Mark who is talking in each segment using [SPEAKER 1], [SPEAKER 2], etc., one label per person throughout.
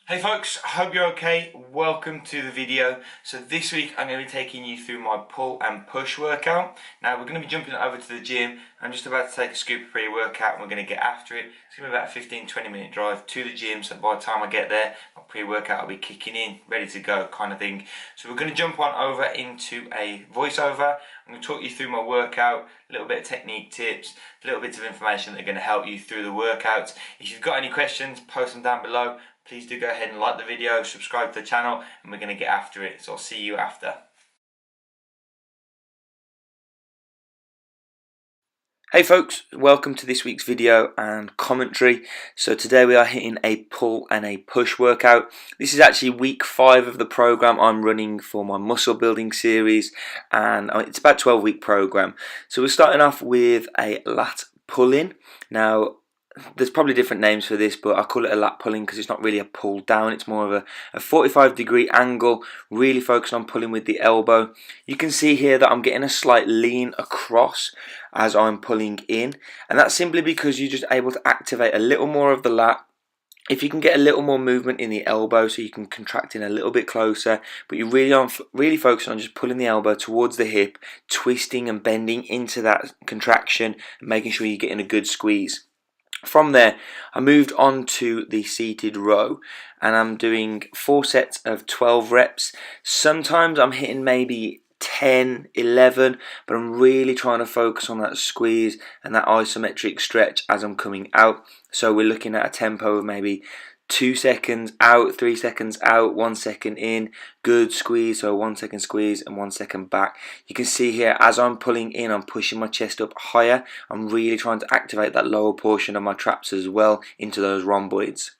[SPEAKER 1] Hey folks, hope you're okay. Welcome to the video. So this week I'm going to be taking you through my pull and push workout. Now we're going to be jumping over to the gym. I'm just about to take a scoop of pre-workout and we're going to get after it. It's going to be about a 15-20 minute drive to the gym, so by the time I get there my pre-workout will be kicking in, ready to go kind of thing. So we're going to jump on over into a voiceover. I'm going to talk you through my workout, a little bit of technique tips, little bits of information that are going to help you through the workouts. If you've got any questions, post them down below. Please do go ahead and like the video, subscribe to the channel, and we're going to get after it. So I'll see you after. Hey folks, welcome to this week's video and commentary. So today we are hitting a pull and a push workout. This is actually week 5 of the program I'm running for my muscle building series, and it's about a 12-week program. So we're starting off with a lat pull-in. Now there's probably different names for this, but I call it a lat pulling because it's not really a pull down. It's more of a 45-degree angle, really focused on pulling with the elbow. You can see here that I'm getting a slight lean across as I'm pulling in, and that's simply because you're just able to activate a little more of the lat. If you can get a little more movement in the elbow, so you can contract in a little bit closer, but you really focus on just pulling the elbow towards the hip, twisting and bending into that contraction, and making sure you're getting a good squeeze. From there, I moved on to the seated row, and I'm doing 4 sets of 12 reps. Sometimes I'm hitting maybe 10, 11, but I'm really trying to focus on that squeeze and that isometric stretch as I'm coming out. So we're looking at a tempo of maybe 2 seconds out, 3 seconds out, 1 second in, good squeeze, so 1 second squeeze and 1 second back. You can see here as I'm pulling in, I'm pushing my chest up higher. I'm really trying to activate that lower portion of my traps as well into those rhomboids.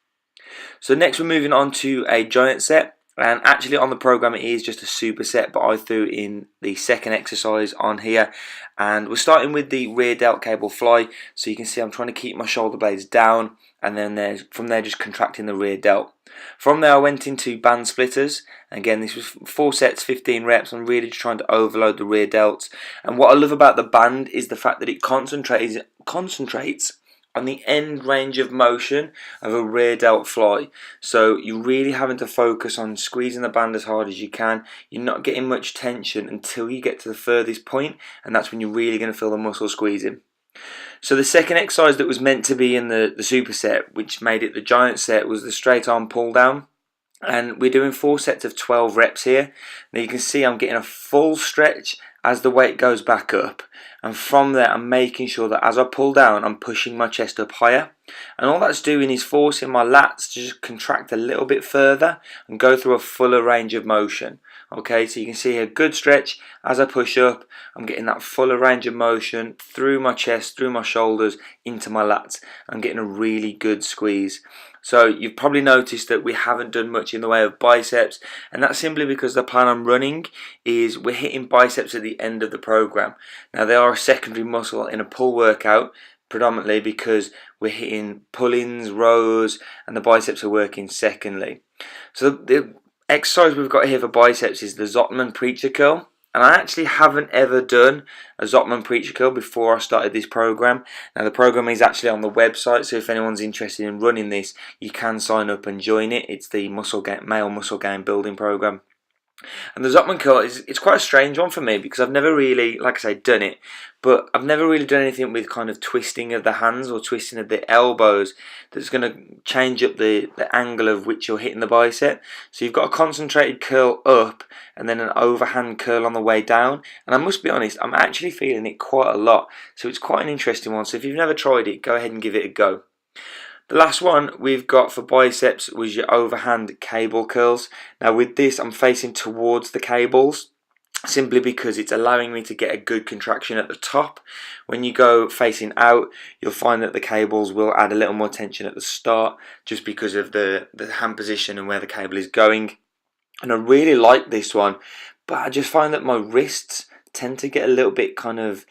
[SPEAKER 1] So next we're moving on to a giant set. And actually on the program it is just a superset, but I threw in the second exercise on here, and we're starting with the rear delt cable fly. So you can see I'm trying to keep my shoulder blades down, and then from there just contracting the rear delt. From there I went into band splitters. Again, this was 4 sets, 15 reps. I'm really just trying to overload the rear delts, and what I love about the band is the fact that it concentrates on the end range of motion of a rear delt fly. So you're really having to focus on squeezing the band as hard as you can. You're not getting much tension until you get to the furthest point, and that's when you're really going to feel the muscle squeezing. So the second exercise that was meant to be in the superset, which made it the giant set, was the straight arm pull down. And we're doing 4 sets of 12 reps here. Now you can see I'm getting a full stretch as the weight goes back up, and from there I'm making sure that as I pull down I'm pushing my chest up higher, and all that's doing is forcing my lats to just contract a little bit further and go through a fuller range of motion. Okay, so you can see a good stretch as I push up. I'm getting that fuller range of motion through my chest, through my shoulders, into my lats. I'm getting a really good squeeze. So you've probably noticed that we haven't done much in the way of biceps, and that's simply because the plan I'm running is we're hitting biceps at the end of the program. Now they are a secondary muscle in a pull workout, predominantly because we're hitting pull-ins, rows, and the biceps are working secondly. So the exercise we've got here for biceps is the Zottman preacher curl. And I actually haven't ever done a Zottman preacher curl before I started this program. Now the program is actually on the website, so if anyone's interested in running this, you can sign up and join it. It's the male muscle gain building program. And the Zottman curl it's quite a strange one for me because I've never really, like I say, done it, but I've never really done anything with kind of twisting of the hands or twisting of the elbows that's going to change up the angle of which you're hitting the bicep. So you've got a concentrated curl up and then an overhand curl on the way down, and I must be honest, I'm actually feeling it quite a lot, so it's quite an interesting one. So if you've never tried it, go ahead and give it a go. The last one we've got for biceps was your overhand cable curls. Now with this I'm facing towards the cables, simply because it's allowing me to get a good contraction at the top. When you go facing out, you'll find that the cables will add a little more tension at the start, just because of the hand position and where the cable is going. And I really like this one, but I just find that my wrists tend to get a little bit kind of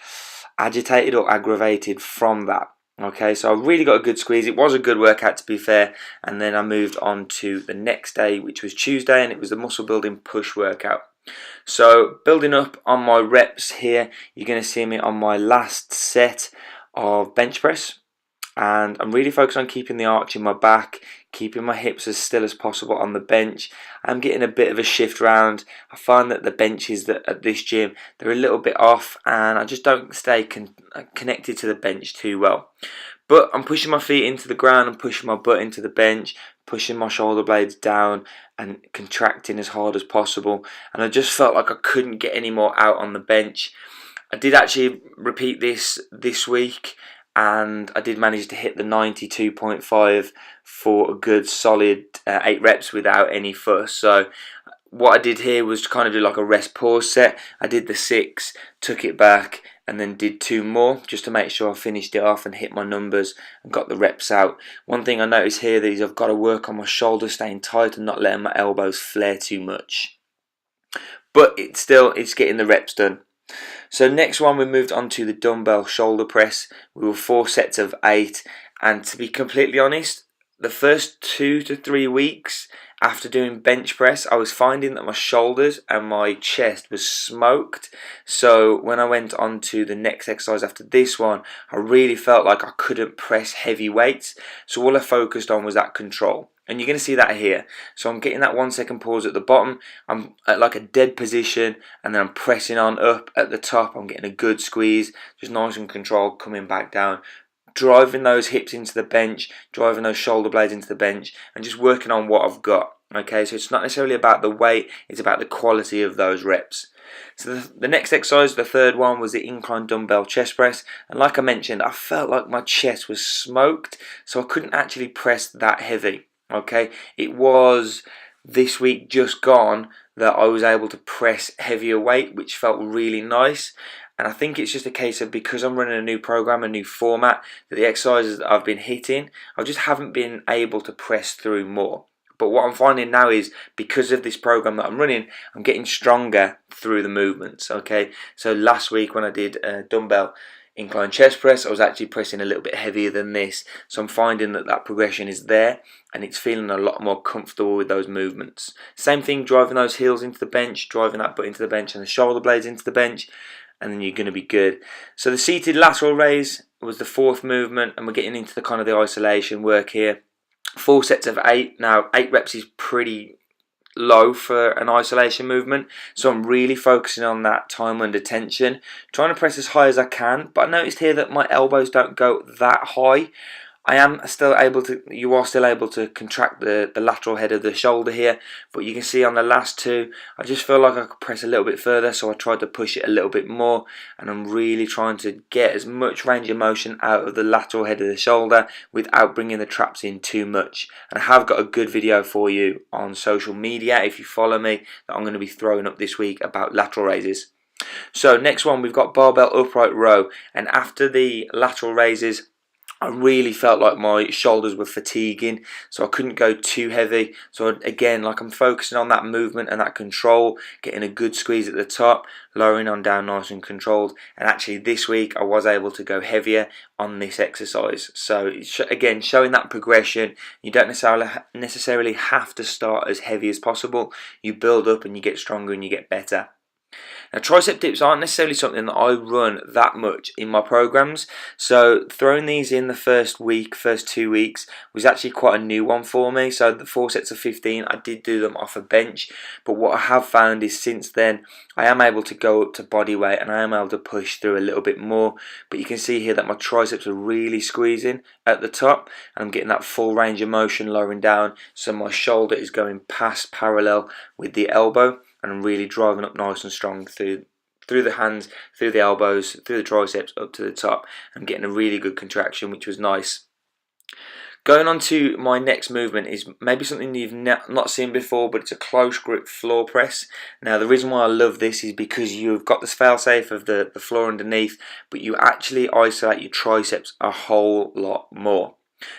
[SPEAKER 1] agitated or aggravated from that. Okay, so I really got a good squeeze. It was a good workout, to be fair, and then I moved on to the next day, which was Tuesday, and it was the muscle building push workout. So building up on my reps here, you're going to see me on my last set of bench press. and I'm really focused on keeping the arch in my back, keeping my hips as still as possible on the bench. I'm getting a bit of a shift round. I find that the benches that at this gym, they're a little bit off, and I just don't stay connected to the bench too well. But I'm pushing my feet into the ground and pushing my butt into the bench, pushing my shoulder blades down and contracting as hard as possible. And I just felt like I couldn't get any more out on the bench. I did actually repeat this week, and I did manage to hit the 92.5 for a good solid 8 reps without any fuss. So what I did here was to kind of do like a rest pause set. I did the 6, took it back, and then did 2 more just to make sure I finished it off and hit my numbers and got the reps out. One thing I noticed here is I've got to work on my shoulders staying tight and not letting my elbows flare too much. But it's getting the reps done. So next one, we moved on to the dumbbell shoulder press. We were 4 sets of 8, and to be completely honest, the first 2 to 3 weeks after doing bench press, I was finding that my shoulders and my chest was smoked. So when I went on to the next exercise after this one, I really felt like I couldn't press heavy weights. So all I focused on was that control. And you're going to see that here. So I'm getting that 1 second pause at the bottom. I'm at like a dead position, and then I'm pressing on up at the top. I'm getting a good squeeze, just nice and controlled, coming back down, driving those hips into the bench, driving those shoulder blades into the bench, and just working on what I've got. Okay, so it's not necessarily about the weight, it's about the quality of those reps. So the next exercise, the third one, was the incline dumbbell chest press. And like I mentioned, I felt like my chest was smoked, so I couldn't actually press that heavy. Okay, it was this week just gone that I was able to press heavier weight, which felt really nice. And I think it's just a case of, because I'm running a new program, a new format, that the exercises that I've been hitting, I just haven't been able to press through more. But what I'm finding now is, because of this program that I'm running, I'm getting stronger through the movements. Okay, so last week when I did dumbbell incline chest press, I was actually pressing a little bit heavier than this. So I'm finding that progression is there, and it's feeling a lot more comfortable with those movements. Same thing, driving those heels into the bench, driving that butt into the bench and the shoulder blades into the bench, and then you're going to be good. So the seated lateral raise was the 4th movement, and we're getting into the kind of the isolation work here. 4 sets of 8. Now 8 reps is pretty low for an isolation movement, so I'm really focusing on that time under tension, trying to press as high as I can. But I noticed here that my elbows don't go that high. You are still able to contract the lateral head of the shoulder here, but you can see on the last 2, I just feel like I could press a little bit further, so I tried to push it a little bit more, and I'm really trying to get as much range of motion out of the lateral head of the shoulder without bringing the traps in too much. And I have got a good video for you on social media, if you follow me, that I'm going to be throwing up this week about lateral raises. So next one, we've got barbell upright row, and after the lateral raises, I really felt like my shoulders were fatiguing, so I couldn't go too heavy. So again, like, I'm focusing on that movement and that control, getting a good squeeze at the top, lowering on down nice and controlled. And actually this week I was able to go heavier on this exercise. So again, showing that progression. You don't necessarily have to start as heavy as possible. You build up and you get stronger and you get better. Now, tricep dips aren't necessarily something that I run that much in my programs, so throwing these in the first 2 weeks was actually quite a new one for me. So the 4 sets of 15, I did do them off a bench, but what I have found is since then I am able to go up to body weight and I am able to push through a little bit more. But you can see here that my triceps are really squeezing at the top, and I'm getting that full range of motion lowering down, so my shoulder is going past parallel with the elbow, and I'm really driving up nice and strong through the hands, through the elbows, through the triceps, up to the top. I'm getting a really good contraction, which was nice. Going on to my next movement is maybe something you've not seen before, but it's a close grip floor press. Now the reason why I love this is because you've got the fail-safe of the floor underneath, but you actually isolate your triceps a whole lot more.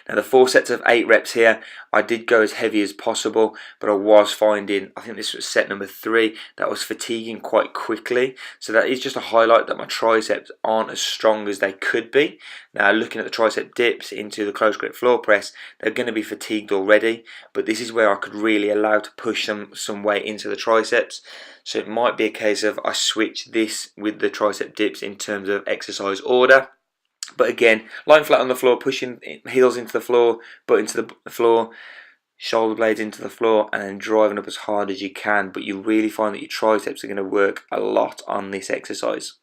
[SPEAKER 1] Now the 4 sets of 8 reps here, I did go as heavy as possible, but I was finding, I think this was set number 3, that was fatiguing quite quickly. So that is just a highlight that my triceps aren't as strong as they could be. Now looking at the tricep dips into the close grip floor press, they're going to be fatigued already, but this is where I could really allow to push some weight into the triceps. So it might be a case of I switch this with the tricep dips in terms of exercise order. But again, lying flat on the floor, pushing heels into the floor, butt into the floor, shoulder blades into the floor, and then driving up as hard as you can. But you really find that your triceps are going to work a lot on this exercise.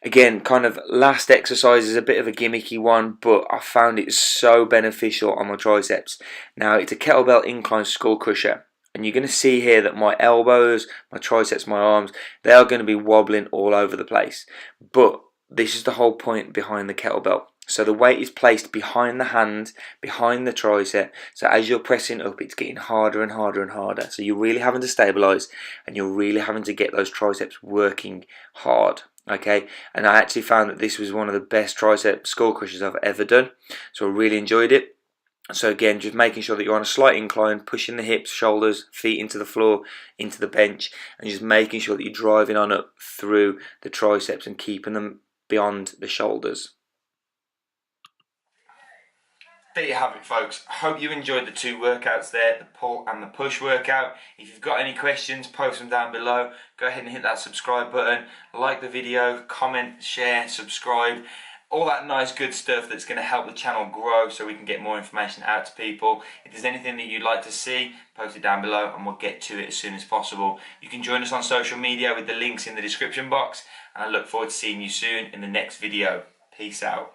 [SPEAKER 1] Again, kind of last exercise is a bit of a gimmicky one, but I found it so beneficial on my triceps. Now, it's a kettlebell incline skull crusher. And you're going to see here that my elbows, my triceps, my arms, they are going to be wobbling all over the place. But this is the whole point behind the kettlebell. So the weight is placed behind the hand, behind the tricep. So as you're pressing up, it's getting harder and harder and harder. So you're really having to stabilize, and you're really having to get those triceps working hard. Okay, and I actually found that this was one of the best tricep skull crushers I've ever done. So I really enjoyed it. So again, just making sure that you're on a slight incline, pushing the hips, shoulders, feet into the floor, into the bench, and just making sure that you're driving on up through the triceps and keeping them beyond the shoulders. There you have it, folks. I hope you enjoyed the two workouts there, the pull and the push workout. If you've got any questions, post them down below. Go ahead and hit that subscribe button, like the video, comment, share, subscribe, all that nice good stuff that's going to help the channel grow so we can get more information out to people. If there's anything that you'd like to see, post it down below and we'll get to it as soon as possible. You can join us on social media with the links in the description box, and I look forward to seeing you soon in the next video. Peace out.